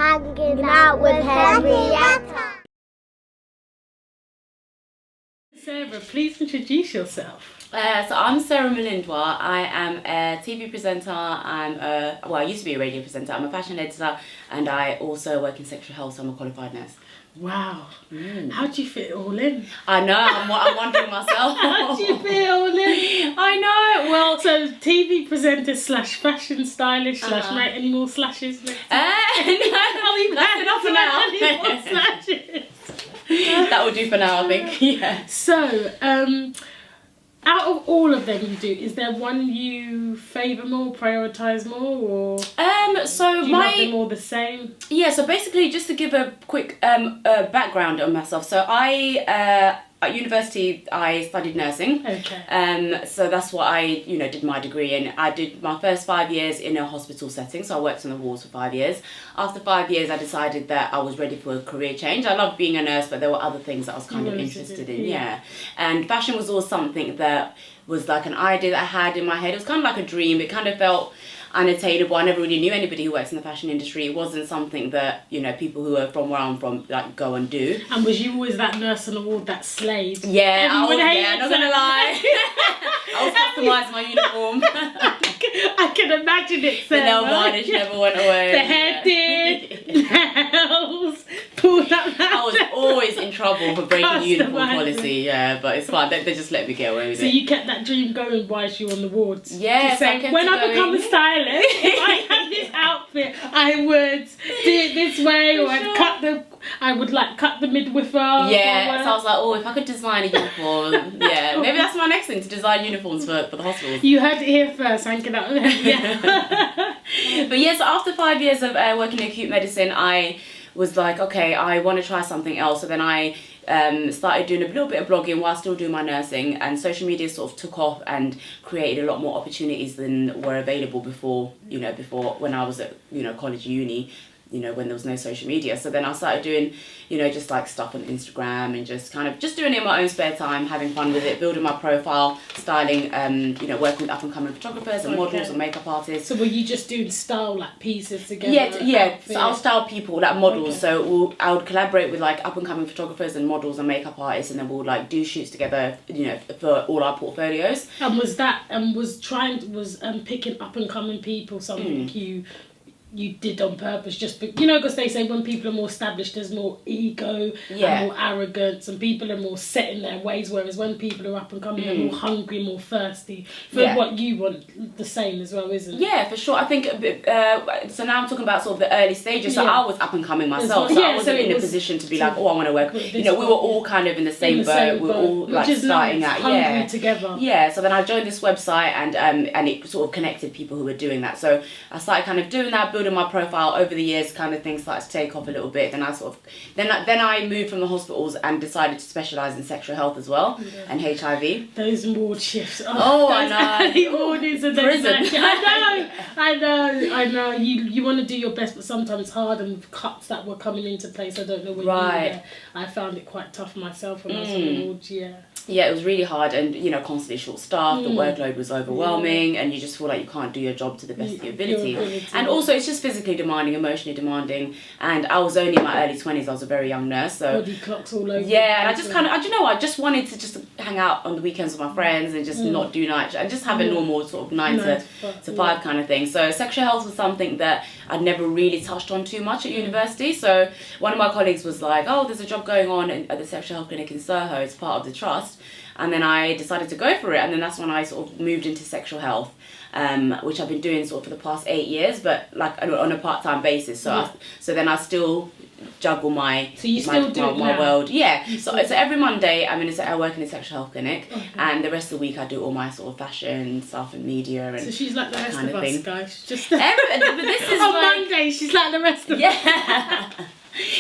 hanging out with Henrietta. Sarah, please introduce yourself. So I'm Sarah Mulindwa. I am a TV presenter. I used to be a radio presenter. I'm a fashion editor, and I also work in sexual health. So I'm a qualified nurse. Wow. How do you fit it all in? I know. I'm wondering myself. How do you fit it all in? I know. Well, so TV presenter / fashion stylist / any more slashes? no, that's enough for now. Any more slashes? That will do for now, I think. Yeah. So, out of all of them you do, is there one you favour more, prioritise more, or so do you love them all the same? Yeah, so basically, just to give a quick background on myself. So at university, I studied nursing. Okay. So that's what I, did my degree in. I did my first 5 years in a hospital setting, so I worked on the wards for 5 years. After 5 years, I decided that I was ready for a career change. I loved being a nurse, but there were other things that I was kind of interested in. Yeah. And fashion was always something that was like an idea that I had in my head. It was kind of like a dream. It kind of felt unattainable. I never really knew anybody who works in the fashion industry. It wasn't something that, people who are from where I'm from, like, go and do. And was you always that nurse on the ward that slayed? Yeah, I'm not going to lie. I was customising my uniform. I can imagine it, The nail varnish never went away. The hair did, nails, pulled up. I was always in trouble for breaking the uniform policy, but it's fine. They just let me get away with it. So you kept that dream going whilst you were on the wards? Yes, saying, when I become a stylist, if I had this outfit, I would do it this way, or I would cut the midwifer. Yeah, so I was like, if I could design a uniform, maybe that's my next thing, to design uniforms for the hospitals. You heard it here first, hanging out with him. Yeah. But yes, after 5 years of working in acute medicine, I was like, okay, I want to try something else. So then I started doing a little bit of blogging while still doing my nursing, and social media sort of took off and created a lot more opportunities than were available before when I was at college, uni, when there was no social media. So then I started doing, just like stuff on Instagram and just doing it in my own spare time, having fun with it, building my profile, styling, working with up and coming photographers and models and makeup artists. So were you just doing style pieces together? Yeah. So I'll style people, models. So I would collaborate with up and coming photographers and models and makeup artists, and then we'll do shoots together, for all our portfolios. And was picking up and coming people something you did on purpose, because they say when people are more established there's more ego and more arrogance, and people are more set in their ways, whereas when people are up and coming they're more hungry, more thirsty for what you want, the same as well, isn't it? Yeah, for sure. I think so now I'm talking about sort of the early stages. So I was up and coming myself, so I wasn't in a position to be I want to work. We were all kind of in the same boat. We were all starting out, hungry together. Yeah. So then I joined this website, and it sort of connected people who were doing that. So I started kind of doing that, building my profile. Over the years, kind of things started to take off a little bit. Then I moved from the hospitals and decided to specialise in sexual health as well, and HIV. Those ward shifts. I know. Early mornings and prison. I know. You want to do your best, but sometimes it's hard, and cuts that were coming into place. I don't know when you were there. I found it quite tough myself when I was on the wards. Yeah, it was really hard, and constantly short staffed. The workload was overwhelming, and you just feel like you can't do your job to the best of your ability. And also, it's just physically demanding, emotionally demanding. And I was only in my early 20s. I was a very young nurse, so body clocks all over. Yeah, and I just I just wanted to just hang out on the weekends with my friends and just not do night and just have a normal sort of 9 to 5 kind of thing. So sexual health was something that I'd never really touched on too much at university. So one of my colleagues was like, "Oh, there's a job going on at the sexual health clinic in Soho. It's part of the trust." And then I decided to go for it, and then that's when I sort of moved into sexual health, which I've been doing sort of for the past 8 years, but on a part-time basis. So then I still juggle my world. Yeah. So every Monday I work in a sexual health clinic, and the rest of the week I do all my sort of fashion stuff and media and. So she's like the rest of us, guys. Just but this is on Monday she's like the rest of us. Yeah.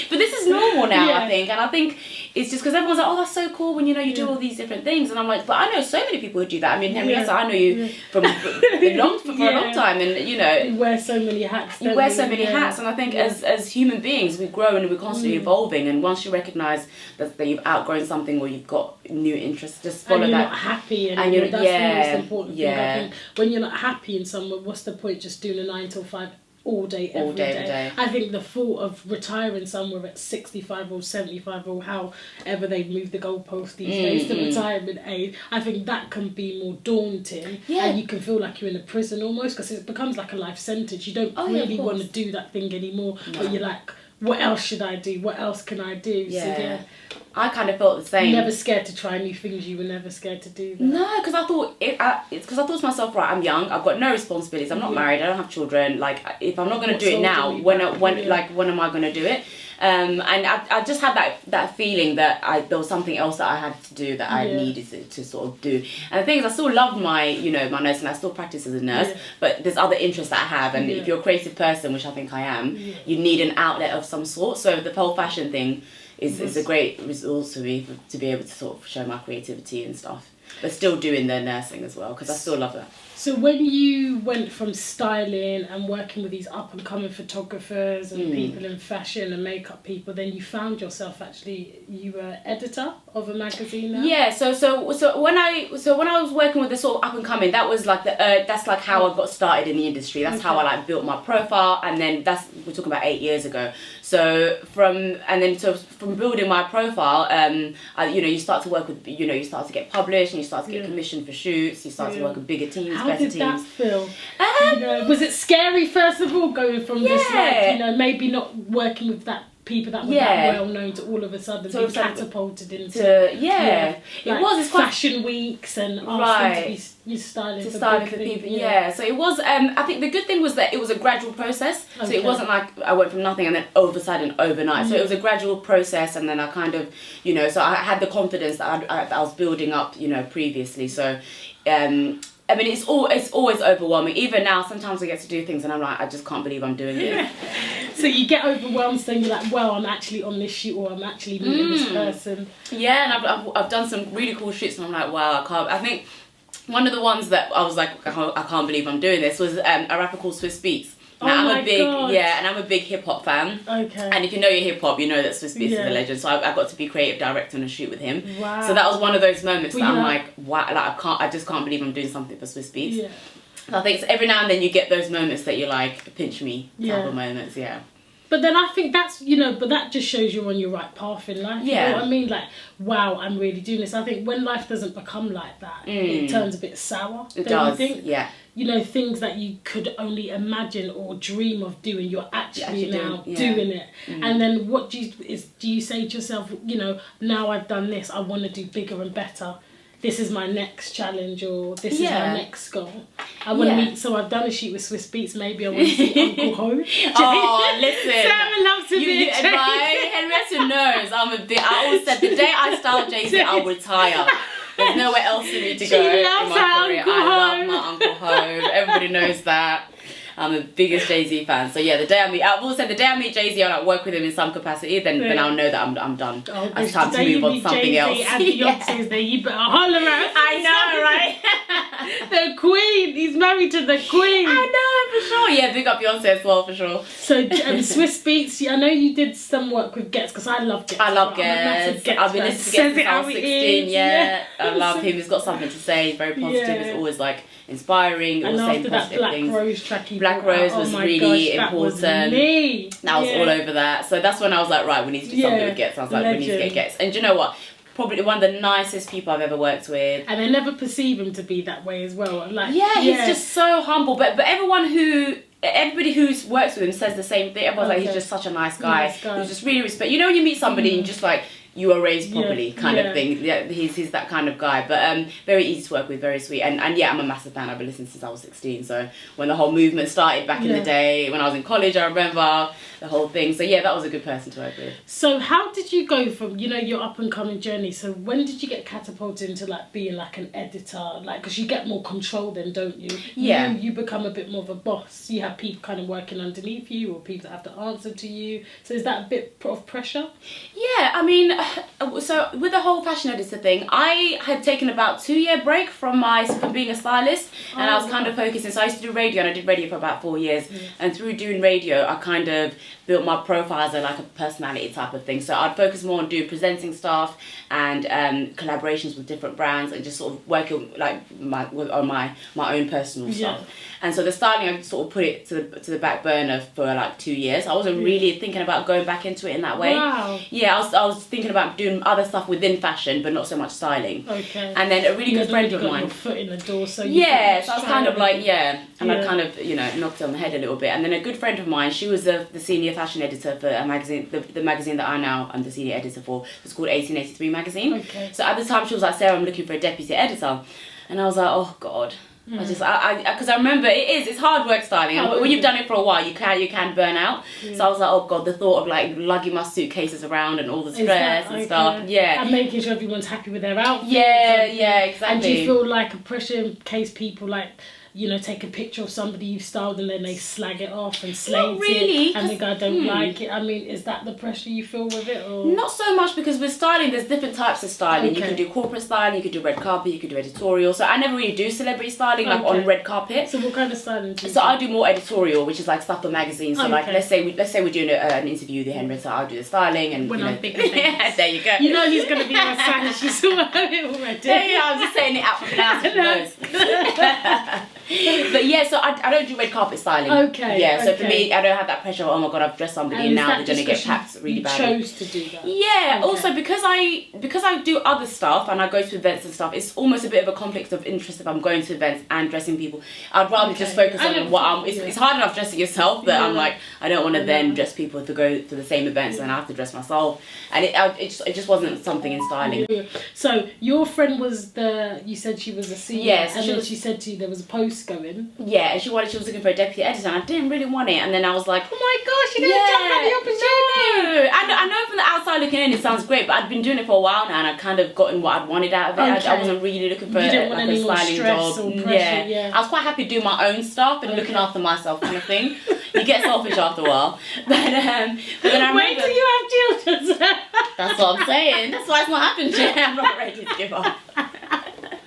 But this is normal now, I think, and I think it's just because everyone's like, "Oh, that's so cool when you do all these different things," and I'm like, "But I know so many people who do that." I mean, Henrietta, I know you for a long time, and you wear so many hats. You wear so many hats, and I think as human beings, we grow and we're constantly evolving. And once you recognise that you've outgrown something or you've got new interests, just follow and that. You're not happy, and that's the most important thing. I think when you're not happy in somewhere, what's the point just doing a 9 till 5? all day, every day. I think the thought of retiring somewhere at 65 or 75 or however they move the goalpost these days, the retirement age, I think that can be more daunting. Yeah. And you can feel like you're in a prison almost, because it becomes like a life sentence. You don't really want to do that thing anymore, but you're like, what else should I do? What else can I do? Yeah. So, I kind of felt the same. You're never scared to try new things. You were never scared to do that. No, because I thought to myself, right, I'm young. I've got no responsibilities. I'm not married. I don't have children. Like, if I'm not going to do it now, when am I going to do it? And I just had that feeling that there was something else that I had to do that I needed to sort of do. And the thing is, I still love my nursing. I still practice as a nurse, but there's other interests that I have. And if you're a creative person, which I think I am, you need an outlet of some sort. So the pole fashion thing is a great resource to be able to sort of show my creativity and stuff, but still doing the nursing as well, because I still love that. So when you went from styling and working with these up and coming photographers and people in fashion and makeup people, then you found yourself you were editor of a magazine now? Yeah, so when I was working with the sort of up and coming, that was like that's like how I got started in the industry. That's how I like built my profile, and then we're talking about 8 years ago. So from building my profile, you start to work with, you start to get published, and you start to get commissioned for shoots. You start to work with bigger teams. How did that feel? Was it scary first of all, going from this, like, maybe not working with people that were that well known to all of a sudden being catapulted into it was fashion weeks and asking to be styling for people. So it was. I think the good thing was that it was a gradual process. Okay. So it wasn't like I went from nothing and then all of a sudden overnight. So it was a gradual process, and then I kind of, so I had the confidence that I was building up, previously. So. I mean, it's always overwhelming. Even now, sometimes I get to do things and I'm like, I just can't believe I'm doing it. So you get overwhelmed, so you're like, well, I'm actually on this shoot, or I'm actually meeting this person. Yeah, and I've done some really cool shoots, and I'm like, wow, I think one of the ones that I was like, I can't believe I'm doing this, was a rapper called Swiss Beats. Now, I'm a big hip hop fan. Okay. And if you know your hip hop, you know that Swiss Beats is a legend. So I got to be creative director on a shoot with him. Wow. So that was one of those moments that I'm like, wow, like I just can't believe I'm doing something for Swiss Beats. Yeah. So I think every now and then you get those moments that you're like, pinch me type of moments. Yeah. But then I think that's, but that just shows you're on your right path in life. Yeah. You know what I mean? Like, wow, I'm really doing this. I think when life doesn't become like that, it turns a bit sour. It does. You think? Yeah. Things that you could only imagine or dream of doing, you're actually now doing it. And then what do you say to yourself, now I've done this, I want to do bigger and better. This is my next challenge, or this is my next goal. I want to meet, so I've done a shoot with Swiss Beats, maybe I want to see Uncle Ho. Oh, listen. Sarah loves to be a Henrietta knows I always said the day I start Jay-Z, I'll retire. There's nowhere else for me to go in my career. I love my Uncle Ho. Everybody knows that. I'm the biggest Jay-Z fan. So yeah, I've always said the day I meet Jay-Z, I'll work with him in some capacity, then I'll know that I'm done. Oh, it's time to move on to something else. And Beyonce's there, you better holler at. I know, right? The Queen. He's married to the Queen. I know, for sure. Yeah, big up Beyonce as well, for sure. So Swiss Beats, I know you did some work with Getz, because I love Getz. I love Getz. I've been listening to Getz since I was 16. Yeah, I love him. He's got something to say. He's very positive. It's always like inspiring. And after that Black Rose track, Black Rose was really important. That was all over that. So that's when I was like, right, we need to do something with Getz. I was like, we need to get Getz. And do you know what? Probably one of the nicest people I've ever worked with. And I never perceive him to be that way as well. Like, he's just so humble. But everybody who works with him says the same thing. Everyone's like, he's just such a nice guy. Who's just really respect. When you meet somebody and just like, you are raised properly kind of thing. Yeah, he's that kind of guy. But very easy to work with, very sweet. And I'm a massive fan. I've been listening since I was 16. So when the whole movement started back in the day, when I was in college, I remember the whole thing. So yeah, that was a good person to work with. So how did you go from, your up and coming journey? So when did you get catapulted into like being like an editor? Like, because you get more control then, don't you? Yeah. You become a bit more of a boss. You have people kind of working underneath you, or people that have to answer to you. So is that a bit of pressure? Yeah, I mean, So with the whole fashion editor thing, I had taken about 2-year break from being a stylist, and I was kind of focusing. So I used to do radio, and I did radio for about 4 years. And through doing radio, I kind of built my profile as a personality type of thing. So I'd focus more on doing presenting stuff and collaborations with different brands, and just sort of working on my own personal stuff. And so the styling, I sort of put it to the back burner for like 2 years. I wasn't really thinking about going back into it in that way. Wow. Yeah, I was thinking about doing other stuff within fashion, but not so much styling. Okay. And then a really good friend of mine. Your foot in the door, so so I was kind of like, and I kind of, knocked it on the head a little bit. And then a good friend of mine, she was the senior fashion editor for a magazine, the magazine that I'm the senior editor for. It's called 1883 magazine. Okay. So at the time she was like, Sarah, I'm looking for a deputy editor. And I was like, oh God. Because I remember it's hard work styling, and when you've done it for a while, you can burn out. So I was like, oh God, the thought of like lugging my suitcases around and all the stress and stuff, and making sure everyone's happy with their outfit. Yeah, exactly. And do you feel like a pressure in case people take a picture of somebody you've styled and then they slag it off and slate it and think I don't like it? I mean, is that the pressure you feel with it? Or? Not so much, because with styling, there's different types of styling. You can do corporate styling, you can do red carpet, you can do editorial. So I never really do celebrity styling on red carpet. So what kind of styling do you do? I do more editorial, which is like stuff for magazines. So like let's say we're doing an interview with Henrietta, I'll do the styling and when I'm big. Yeah, there you go. You know he's gonna be on Spanish. She's it already. Yeah, I'm just saying it out for now. But yeah, so I don't do red carpet styling. Okay. Yeah, so for me, I don't have that pressure of, oh my God, I've dressed somebody and now they're going to get packed really badly. You chose to do that? Yeah, also because I do other stuff and I go to events and stuff, it's almost a bit of a conflict of interest if I'm going to events and dressing people. I'd rather just focus on what it's hard enough dressing yourself that I'm like, I don't want to then dress people to go to the same events and I have to dress myself. And it just wasn't something in styling. So your friend was you said she was a senior, yes, and then she said to you there was a post going. Yeah, and she was looking for a deputy editor, and I didn't really want it. And then I was like, oh my gosh, you're gonna jump at the opportunity. No. I know from the outside looking in, it sounds great, but I'd been doing it for a while now, and I'd kind of gotten what I'd wanted out of it. I wasn't really looking for a styling job. Or pressure, I was quite happy doing my own stuff and looking after myself, kind of thing. You get selfish after a while, but then I remember. Wait till you have children. That's what I'm saying. That's why it's not happened yet. I'm not ready to give up.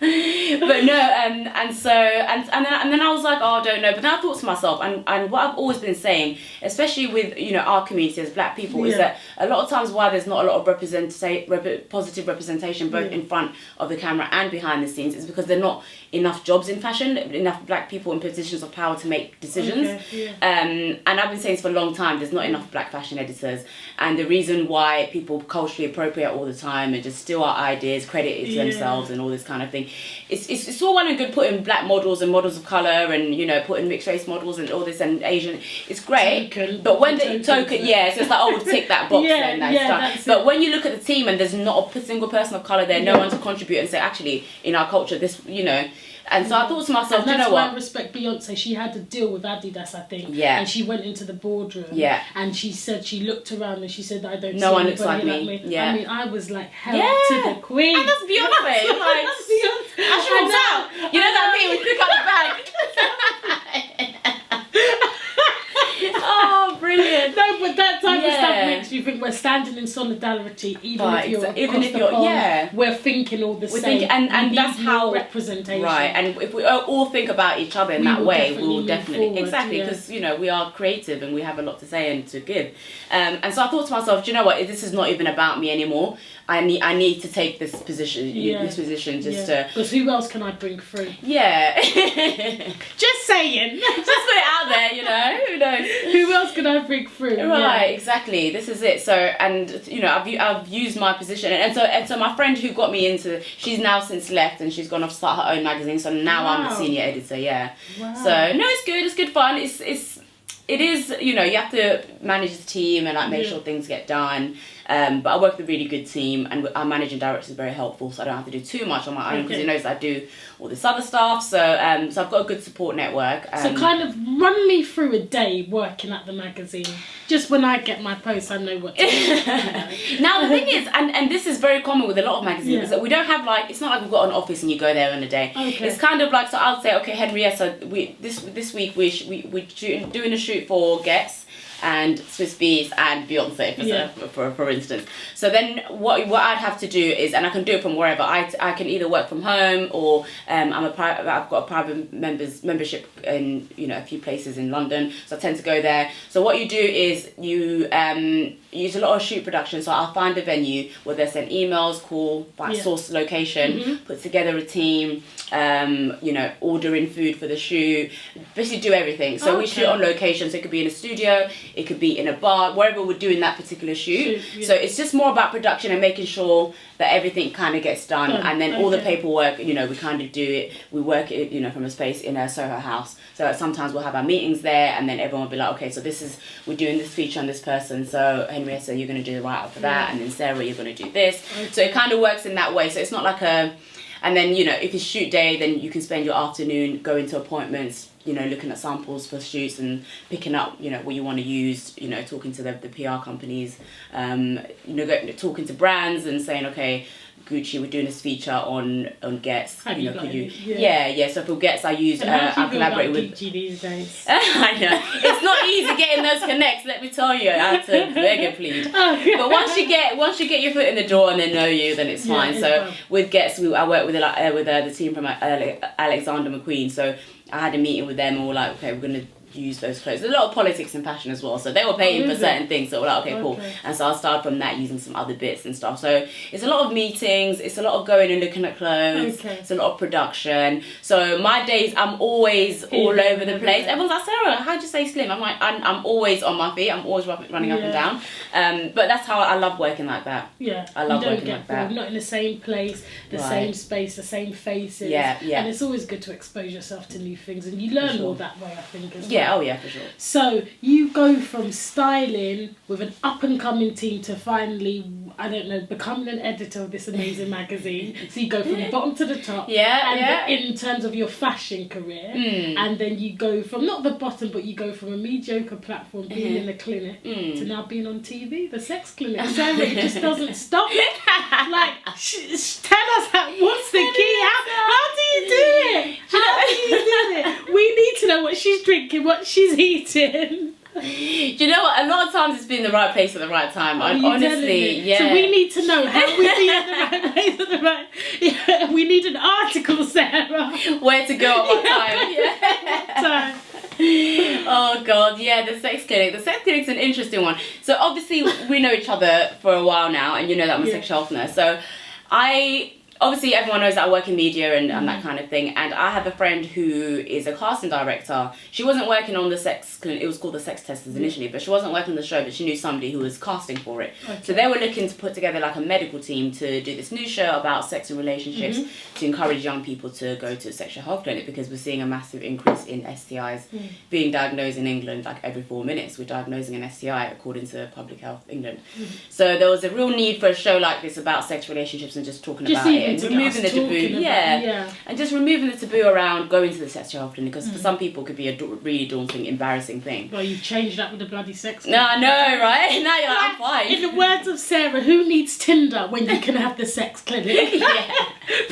But no, and then I was like, oh, I don't know. But then I thought to myself, and what I've always been saying, especially with our community as black people, is that a lot of times why there's not a lot of positive representation both in front of the camera and behind the scenes is because there are not enough jobs in fashion, enough black people in positions of power to make decisions. And I've been saying this for a long time, there's not enough black fashion editors, and the reason why people culturally appropriate all the time and just steal our ideas, credit it to themselves and all this kind of thing. It's all well and good putting black models and models of colour and putting mixed race models and all this and Asian, it's great. But when the token, so it's like, oh, we'll tick that box then, that's done. But when you look at the team and there's not a single person of colour there, no one to contribute and say, actually, in our culture, this, And so I thought to myself, do you know what? I respect Beyonce. She had to deal with Adidas, I think. Yeah. And she went into the boardroom. Yeah. And she said she looked around and she said, I don't see no one looks like me. Yeah. I mean, I was like, hell to the queen. And that's Beyonce. Like, that's Beyonce. I should have out. You know that meme? We pick up the bag. Oh, brilliant. No, but that type of stuff makes you think we're standing in solidarity, even if you're we're thinking all the same. And that's how representation. Right, and if we all think about each other in that way, we will definitely exactly, because we are creative and we have a lot to say and to give. And so I thought to myself, do you know what? This is not even about me anymore. I need to take this position, just to. Because who else can I bring through? Yeah. Just saying. Just put it out there, who knows? Who else can I bring through? Right, exactly. This is it. So, and I've used my position, and so my friend who got me into, she's now since left, and she's gone off to start her own magazine. So now I'm the senior editor. Yeah. Wow. So no, it's good. It's good fun. It is, you have to manage the team and make sure things get done. But I work with a really good team, and our managing director is very helpful, so I don't have to do too much on my own because he knows I do all this other stuff. So so I've got a good support network. So kind of run me through a day working at the magazine. Just when I get my post, I know what to do. Now the thing is, and this is very common with a lot of magazines, is that we don't have it's not like we've got an office and you go there in a day. Okay. It's kind of like, so I'll say, okay, Henrietta, this week we're doing a shoot for Guess. and Swiss Beats and Beyonce, for instance. So then what I'd have to do is, and I can do it from wherever, I can either work from home, or I've got a private membership in, you know, a few places in London, so I tend to go there. So what you do is you use a lot of shoot production. So I'll find a venue where they send emails, call, find source location, put together a team, you know, ordering food for the shoot, basically do everything. So we shoot on location, so it could be in a studio, it could be in a bar, wherever we're doing that particular shoot. So it's just more about production and making sure that everything kind of gets done, and then all the paperwork, you know, we kind of do it, we work it, you know, from a space in a Soho house. So sometimes we'll have our meetings there, and then everyone will be like, okay, so we're doing this feature on this person, so Henrietta, you're going to do the write-up for that, and then Sarah, you're going to do this. So it kind of works in that way. So it's not like and then, you know, if it's shoot day, then you can spend your afternoon going to appointments, you know, looking at samples for shoots and picking up, you know, what you want to use, you know, talking to the PR companies, you know, talking to brands and saying, okay, Gucci, we're doing this feature on Gets. Have you you know, got could you? any? Yeah. So for Gets, I used I collaborated with Gucci these days. I know it's not easy getting those connects. Let me tell you, I had to beg and plead. But once you get your foot in the door and they know you, then it's fine. So with Gets, I worked with the team from Alexander McQueen. So I had a meeting with them, and we're like, okay, we're gonna use those clothes. There's a lot of politics and fashion as well, so they were paying for certain things, so we're like, okay, cool. And so I started from that, using some other bits and stuff. So it's a lot of meetings, it's a lot of going and looking at clothes, it's a lot of production. So my days, I'm always all over the place. Everyone's like, Sarah, how'd you stay slim? I'm like, I'm always on my feet, I'm always running up and down. But that's how I love working like that. I love working like that. Not in the same place, the same space, the same faces. And it's always good to expose yourself to new things, and you learn more that way, I think, as well. Oh yeah, for sure. So you go from styling with an up and coming team to finally, I don't know, becoming an editor of this amazing magazine. So you go from bottom to the top. In terms of your fashion career, and then you go from not the bottom, but you go from a mediocre platform, being in the clinic, to now being on TV, the sex clinic. Sarah, it just doesn't stop. Like, tell us what's the key? How do you do it? How do you do it? We need to know what she's drinking, what she's eating. Do you know what? A lot of times it's been the right place at the right time. Honestly, So we need to know how we be at the right place at the right. Yeah, we need an article, Sarah. Where to go at what time? Oh god, the sex clinic. The sex clinic's an interesting one. So obviously we know each other for a while now, and you know that I'm a sexual health nurse. So obviously everyone knows that I work in media and that kind of thing, and I have a friend who is a casting director. She wasn't working on the sex clinic, it was called the Sex Testers initially, but she wasn't working on the show, but she knew somebody who was casting for it. So they were looking to put together like a medical team to do this new show about sex and relationships, to encourage young people to go to a sexual health clinic, because we're seeing a massive increase in STIs being diagnosed in England. Like every 4 minutes we're diagnosing an STI according to Public Health England. So there was a real need for a show like this about sex relationships and just talking about it. And removing the taboo, and just removing the taboo around going to the sexual health clinic, because for some people it could be a really daunting, embarrassing thing. Well, you've changed that with the bloody sex. No, I know, right? Now you're like, I'm fine. In the words of Sarah, who needs Tinder when you can have the sex clinic?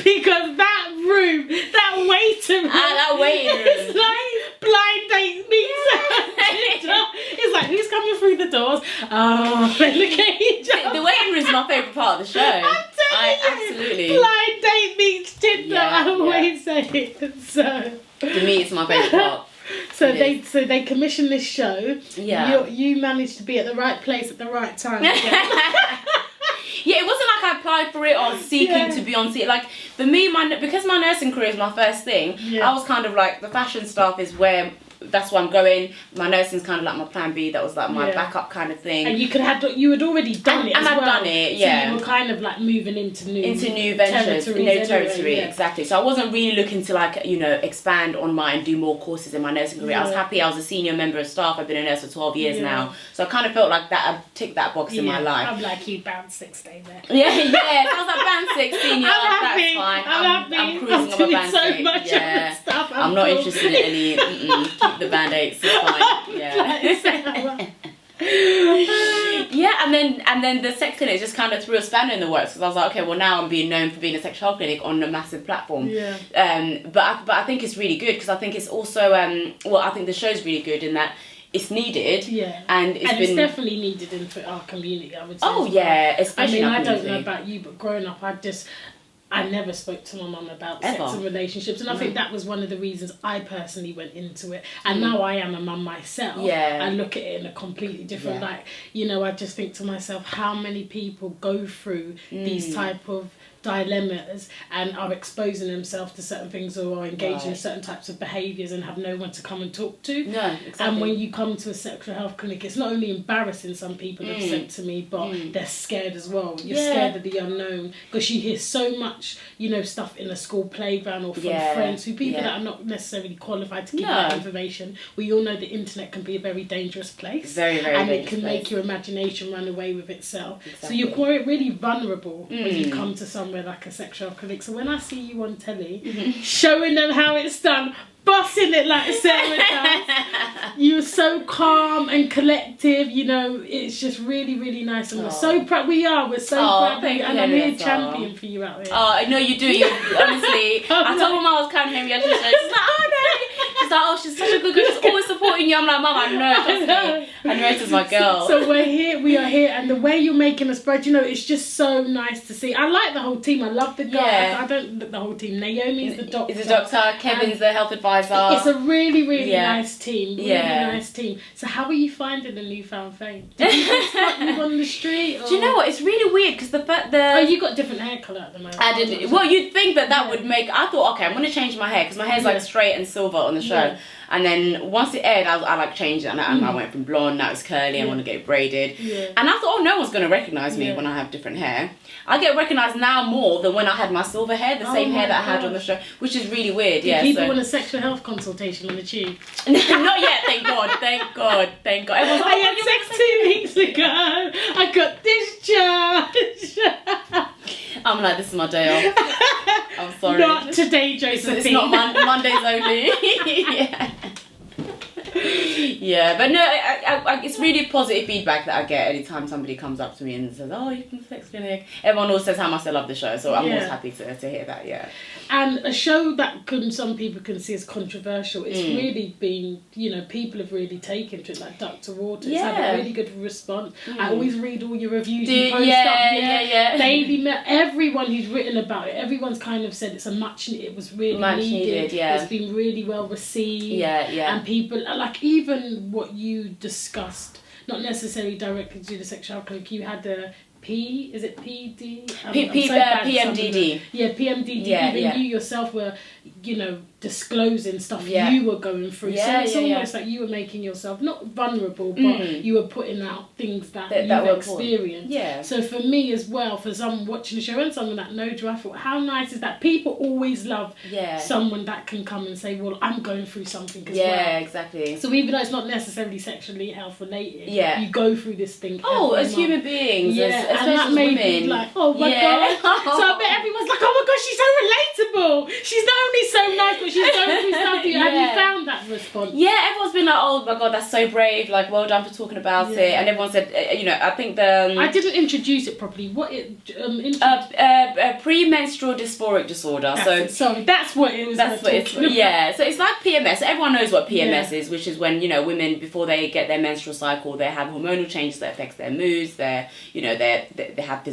Because that room, that waiting room, that waiting room, it's like blind date meets Tinder. It's like, who's coming through the doors? Oh, look at each other. The waiting room's my favourite part of the show. Absolutely. Blind date meets Tinder. I always say it. So for me, it's my favourite part. So they commissioned this show. You managed to be at the right place at the right time. Yeah, it wasn't like I applied for it or seeking to be on set. Like for me, because my nursing career is my first thing, I was kind of like, the fashion stuff is where. That's where I'm going. My nursing's kind of like my plan B. That was like my backup kind of thing. And you had already done it, and I'd done it. So you were kind of like moving into new ventures, new territory. Anyway, exactly. So I wasn't really looking to like expand on and do more courses in my nursing career. I was happy. I was a senior member of staff. I've been a nurse for 12 years now. So I kind of felt like that. I ticked that box in my life. I'm like, you band 6 stay there. Yeah. I was like band 6 senior. That's fine. I'm cruising on my band 6. So much other stuff. I'm not interested in any. Keep the band 8s. It's fine. And then the sex clinic just kind of threw a spanner in the works, because I was like, okay, well now I'm being known for being a sexual health clinic on a massive platform. But I think it's really good, because I think it's also I think the show's really good in that it's needed. Yeah. And it's definitely needed in our community, I would say. Oh, yeah, especially in our I don't community. know about you, but growing up, I never spoke to my mum about sex and relationships, and I think that was one of the reasons I personally went into it. And now I am a mum myself. Yeah. I look at it in a completely different light. You know, I just think to myself, how many people go through these type of dilemmas and are exposing themselves to certain things or are engaging in certain types of behaviours and have no one to come and talk to. No, exactly. And when you come to a sexual health clinic, it's not only embarrassing, some people have said to me, but they're scared as well. You're scared of the unknown because you hear so much, you know, stuff in a school playground or from friends, who people that are not necessarily qualified to give that information. We all know the internet can be a very dangerous place. Very, very and dangerous it can place. make your imagination run away with itself. Exactly. So you're quite really vulnerable when you come to somewhere like a sexual clinic. So when I see you on telly showing them how it's done, bossing it like Sarah does, you're so calm and collective, you know, it's just really, really nice, and we're so proud. We're so proud of you, and I'm here champion for you out here. Oh, I know you do. You honestly, I told my mum I was coming Henrietta. She's like, oh no. She's like, oh, she's such a good girl. She's always supporting you. I'm like, Mum, I know. Trust me. Henrietta's my girl. So we are here, and the way you're making us spread, you know, it's just so nice to see. I like the whole team. I love the guy. I don't look the whole team. Naomi's the doctor. Is the doctor. Kevin's the health advisor. It's a really, really nice team. Really nice team. So how are you finding the newfound fame? Did you spot you on the street? Or? Do you know what? It's really weird because Oh, you got different hair colour at the moment. I did. Well, you'd think that would make. I thought, okay, I'm gonna change my hair because my hair's like straight and silver on the show. Yeah. And then once it aired, I like changed it, and I went from blonde. Now it's curly. I want to get it braided. Yeah. And I thought, oh, no one's gonna recognize me when I have different hair. I get recognised now more than when I had my silver hair, the same hair that I had on the show, which is really weird. Did people want a sexual health consultation on the tube? Not yet, thank God, thank God, thank God. Everyone's like, I had sex 2 weeks ago. I got discharged. I'm like, this is my day off. I'm sorry. Not today, Josephine. It's not Mondays only. Yeah. Yeah, but no, it's really positive feedback that I get anytime somebody comes up to me and says, oh, you're from the sex clinic. Everyone always says how much they love the show, so I'm always happy to hear that, yeah. And a show that some people can see as controversial, it's really been, you know, people have really taken to it, like Dr. Waters. It's had a really good response. I always read all your reviews. You post up, Daily Mail, everyone who's written about it, everyone's kind of said it was really needed. It's been really well received. And people, like, even what you discussed, not necessarily directly to the sexual clinic, you had the PMDD? Yeah, PMDD. Even you yourself were, you know, disclosing stuff you were going through. So it's almost like you were making yourself not vulnerable, but you were putting out things that you've experienced. Yeah. So for me as well, for someone watching the show and someone that knows you, I thought, how nice is that? People always love someone that can come and say, well, I'm going through something as well. Yeah, exactly. So even though it's not necessarily sexually health related, you go through this thing. As human beings, and that made me like, oh my god. So I bet everyone's like, oh my god, she's so relatable. She's not only so nice, but she's going through something. Have you found that response? Yeah, everyone's been like, oh my god, that's so brave. Like, well done for talking about it. And everyone said, you know, I think the I didn't introduce it properly. What it premenstrual dysphoric disorder. That's what it was. That's what it's. Yeah, so it's like PMS. Everyone knows what PMS is, which is when, you know, women before they get their menstrual cycle, they have hormonal changes that affects their moods. They have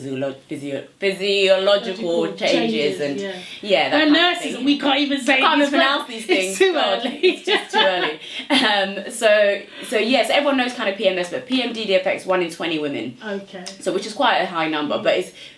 physiological changes and we're nurses and we can't even say. Can't even pronounce these things. It's too early. It's just too early. So yes, everyone knows kind of PMS, but PMDD affects 1 in 20 women. Okay. So which is quite a high number, but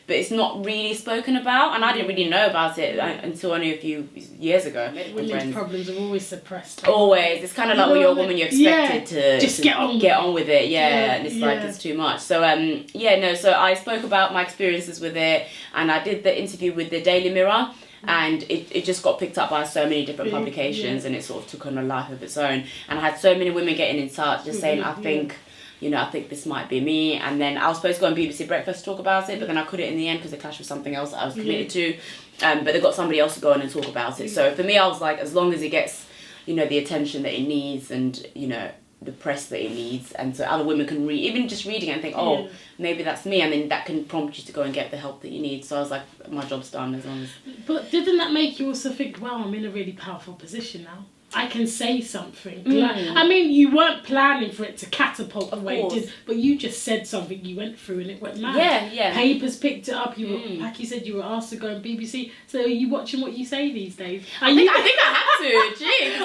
it's not really spoken about, and I didn't really know about it until only a few years ago. Women's problems are always suppressed. Always. It's kind of like when you're a woman, you're expected to just get on with it. And it's like it's too much. So so I spoke about my experiences with it, and I did the interview with the Daily Mirror. And it just got picked up by so many different publications, and it sort of took on a life of its own. And I had so many women getting in touch, just saying, I think this might be me. And then I was supposed to go on BBC Breakfast to talk about it, but then I couldn't in the end because it clashed with something else that I was committed to. But they got somebody else to go on and talk about it. So for me, I was like, as long as it gets, you know, the attention that it needs, and, you know, the press that it needs, and so other women can read, even just reading it and think, oh, maybe that's me, and then that can prompt you to go and get the help that you need. So I was like, my job's done as long as. But didn't that make you also think, wow, I'm in a really powerful position now? I can say something. I mean, you weren't planning for it to catapult the way it did, but you just said something you went through and it went mad. Yeah. Papers picked it up. You were, like you said, you were asked to go on BBC. So are you watching what you say these days? I think I have to. Jeez.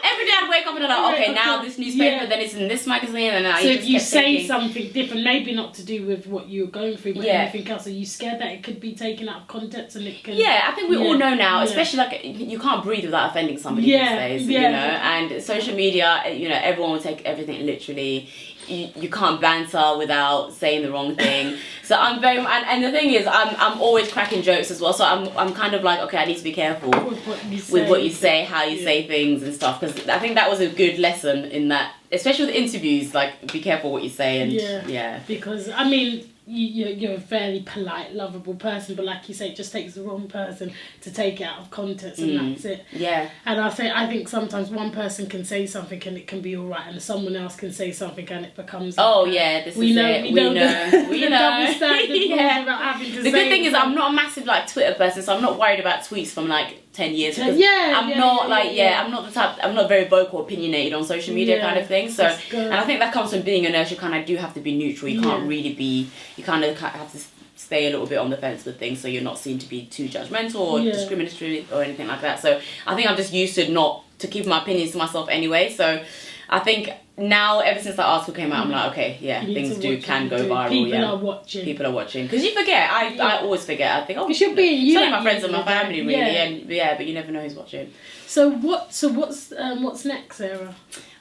Every day I'd wake up and I'm like, okay, now this newspaper, then it's in this magazine, and I. So if you say something different, maybe not to do with what you're going through, but anything else, are you scared that it could be taken out of context and it can? Yeah, I think we all know now, especially like you can't breathe without offending somebody these days, you know. And social media, you know, everyone will take everything literally. You can't banter without saying the wrong thing. So I'm very and the thing is I'm always cracking jokes as well. So I'm kind of like, okay, I need to be careful with what you say, how you say things and stuff, because I think that was a good lesson in that, especially with interviews. Like, be careful what you say and because I mean. You're a fairly polite, lovable person, but like you say, it just takes the wrong person to take it out of context, and that's it. Yeah. And I think sometimes one person can say something and it can be all right, and someone else can say something and it becomes. We know. The double standard about having to the good thing is I'm not a massive like Twitter person, so I'm not worried about tweets from like 10 years ago. I'm not the type. I'm not very vocal, opinionated on social media kind of thing. So, and I think that comes from being a nurse. You kind of do have to be neutral. You can't really be. You kind of have to stay a little bit on the fence with things, so you're not seen to be too judgmental or discriminatory or anything like that. So I think I'm just used to keep my opinions to myself anyway. So I think now, ever since that article came out, I'm like, okay, things can go viral. People are watching. Because you forget. I always forget. I think, it should be you. It's only my friends and my family, really. And but you never know who's watching. So what's next, Sarah?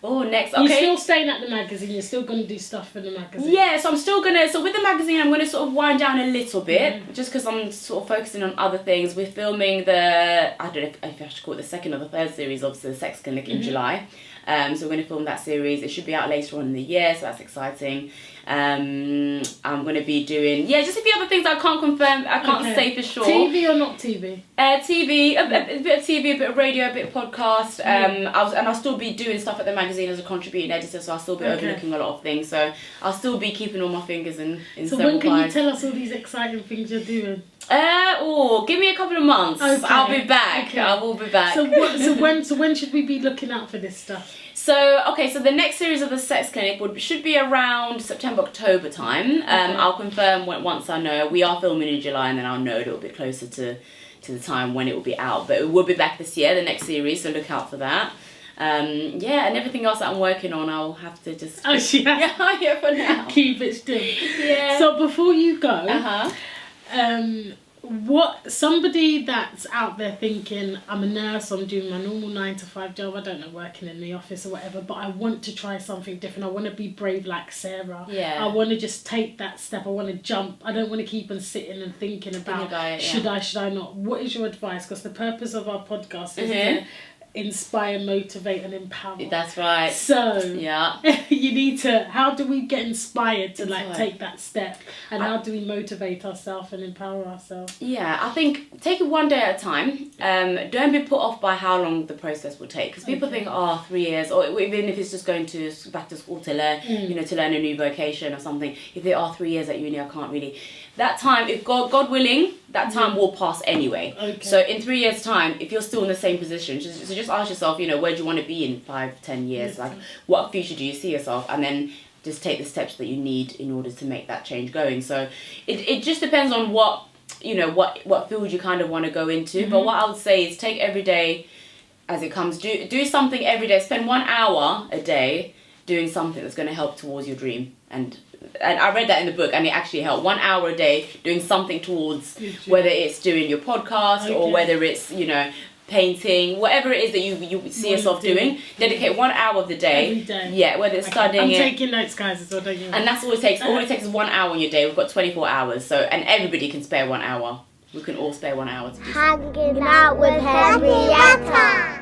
Oh, next. Okay. You're still staying at the magazine. You're still going to do stuff for the magazine. Yeah, so I'm still gonna. So with the magazine, I'm gonna sort of wind down a little bit, just because I'm sort of focusing on other things. We're filming I don't know if I should call it the second or the third series of the Sex Clinic in July. So we're going to film that series. It should be out later on in the year, so that's exciting. I'm going to be doing just a few other things I can't confirm. I can't say for sure. TV or not TV? TV, a bit of TV, a bit of radio, a bit of podcast. I'll still be doing stuff at the magazine as a contributing editor, so I'll still be overlooking a lot of things. So I'll still be keeping all my fingers in so several when can pies. you tell us all these exciting things you're doing? Give me a couple of months. Okay. I'll be back. Okay. I will be back. So when should we be looking out for this stuff? So the next series of the Sex Clinic should be around September, October time. I'll confirm once I know. We are filming in July, and then I'll know a little bit closer to the time when it will be out. But it will be back this year, the next series, so look out for that. And everything else that I'm working on, I'll have to just for now. Keep it still. Yeah. So before you go, somebody that's out there thinking, I'm a nurse, I'm doing my normal 9 to 5 job, I don't know, working in the office or whatever, but I want to try something different. I want to be brave like Sarah. I want to just take that step. I want to jump. I don't want to keep on sitting and thinking about should I not. What is your advice? Because the purpose of our podcast is to inspire, motivate and empower. That's right. So you need to, how do we get inspired to take that step, and how do we motivate ourselves and empower ourselves? I think take it one day at a time. Don't be put off by how long the process will take, because people think 3 years, or even if it's just going back to school to learn to learn a new vocation or something. If they are 3 years at uni, I can't really. That time, if God willing, that time will pass anyway. So in 3 years time, if you're still in the same position, just ask yourself, where do you want to be in 5-10 years? Like, what future do you see yourself? And then just take the steps that you need in order to make that change going. So it just depends on what field you kind of want to go into. But what I would say is take every day as it comes. Do something every day. Spend 1 hour a day doing something that's going to help towards your dream. And I read that in the book, and it actually helped. 1 hour a day doing something towards, whether it's doing your podcast or whether it's painting, whatever it is that you see yourself doing. Dedicate 1 hour of the day. Every day. Whether it's studying. I'm taking notes, guys, as well, don't you? And that's all it takes. All it takes is 1 hour in your day. We've got 24 hours, and everybody can spare 1 hour. We can all spare 1 hour to do something. Hanging out with Henrietta.